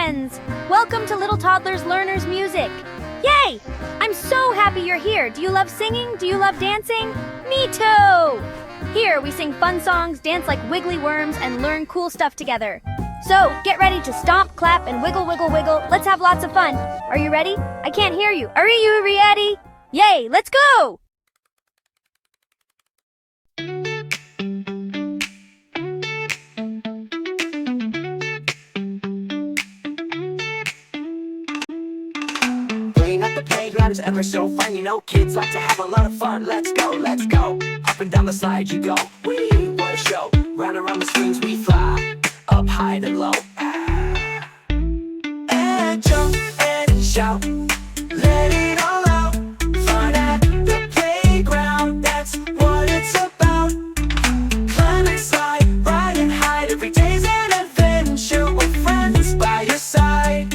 friends! Welcome to Little Toddlers Learners Music! Yay! I'm so happy you're here! Do you love singing? Do you love dancing? Me too! Here, we sing fun songs, dance like wiggly worms, and learn cool stuff together. So, get ready to stomp, clap, and wiggle, wiggle, wiggle. Let's have lots of fun. Are you ready? I can't hear you. Are you ready? Yay! Let's go! The playground is ever so fun, you know kids like to have a lot of fun. Let's go, let's go. Up and down the slide you go. Whee, what a show. Round around the swings we fly. Up high and low. And jump and shout. Let it all out. Fun at the playground, that's what it's about. Climb and slide, ride and hide. Every day's an adventure with friends by your side.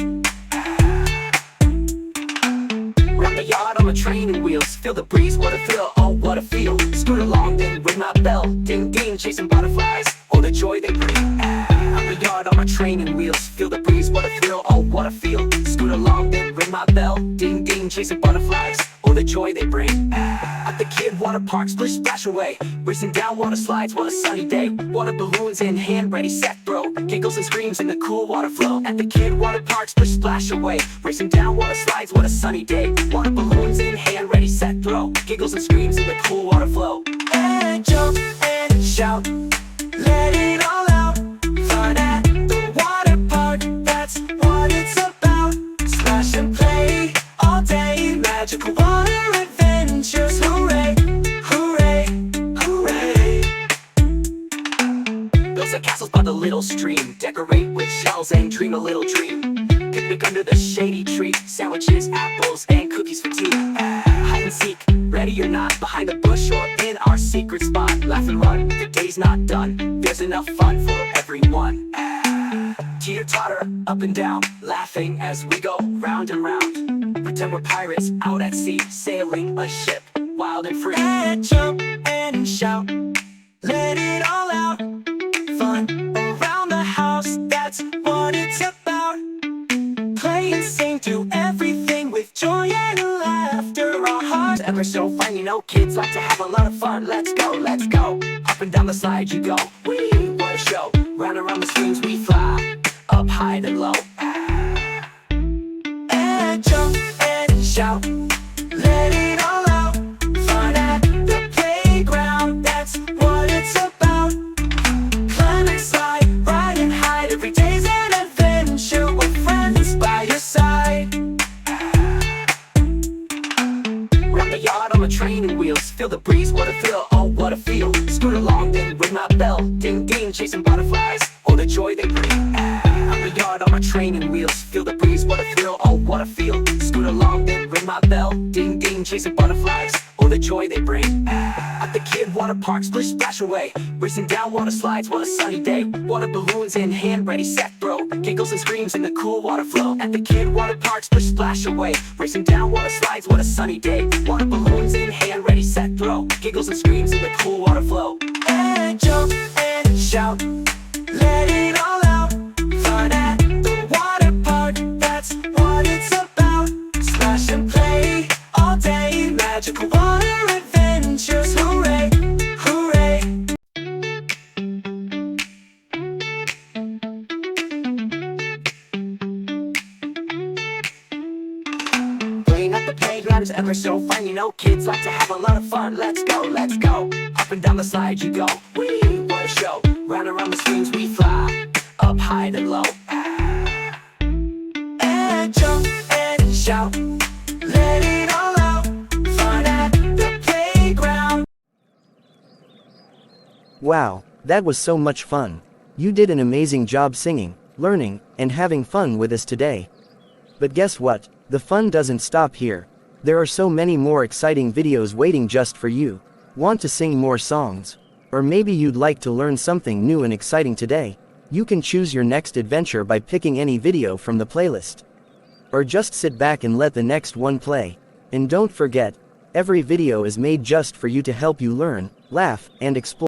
Yard on the training wheels, feel the breeze, what a thrill, oh what a feel. Scoot along, then ring my bell, ding ding, chasing butterflies, oh the joy they bring. On the yard on my training wheels, feel the breeze, what a thrill, oh what a feel. Scoot along, then ring my bell, ding ding, chasing butterflies, oh the joy they bring. At the kid water park, splish splash away, racing down water slides, what a sunny day. Water balloons in hand, ready set throw, giggles and screams in the cool water flow. At the kid water park, splish splash away, racing down water slides, what a sunny day. Water balloons in hand, ready set throw, giggles and screams in the cool water flow. And jump and shout, let it all out. Fun at the water park, that's what it's about. Splash and play all day, magical water adventures. Hooray, hooray, hooray. Build some castles by the little stream, decorate with shells and dream a little dream. Picnic under the shady tree, sandwiches, apples, and cookies for tea. Hide and seek, ready or not, behind the bush or in our secret spot. Laugh and run, the day's not done, there's enough fun for everyone. Teeter-totter, up and down, laughing as we go round and round. Pretend we're pirates out at sea, sailing a ship, wild and free. And jump and shout, let it all out. Fun around the house, that's what it's about. Play and sing, do everything with joy and laughter. Our hearts ever so fun, you know kids like to have a lot of fun. Let's go, let's go. Up and down the slide you go. Whee, what a show. Round around the swings we fly. Up high and low. And jump and shout, let it all out. Fun at the playground, that's what it's about. Climb and slide, ride and hide. Every day's an adventure with friends by your side. Round the yard on the training wheels, feel the breeze, what a thrill, oh what a feel. Scoot along, then ring my bell, ding ding, chasing butterflies, oh the joy they bring. On the yard on my training wheels, feel the breeze, what a thrill, oh what a feel. Scoot along, then ring my bell, ding ding, chasing butterflies, oh the joy they bring. At the kid water park, splish splash away, racing down water slides, what a sunny day. Water balloons in hand, ready set throw, giggles and screams in the cool water flow. At the kid water park, splish splash away, racing down water slides, what a sunny day. Water balloons in hand, ready set throw, giggles and screams in the cool water flow. And jump and shout, let it all out. Fun at the water park, that's what it's about. Splash and play all day, magical water adventures. Hooray, hooray. Playing at the playground is ever so fun, you know kids like to have a lot of fun. Let's go, let's go. Up and down the slide you go. Whee, what a show. Round around the swings we fly. Up high and low. And jump and shout, let it all out. Fun at the playground. Wow, that was so much fun. You did an amazing job singing, learning, and having fun with us today. But guess what? The fun doesn't stop here. There are so many more exciting videos waiting just for you. Want to sing more songs? Or maybe you'd like to learn something new and exciting today? You can choose your next adventure by picking any video from the playlist. Or just sit back and let the next one play. And don't forget, every video is made just for you to help you learn, laugh, and explore.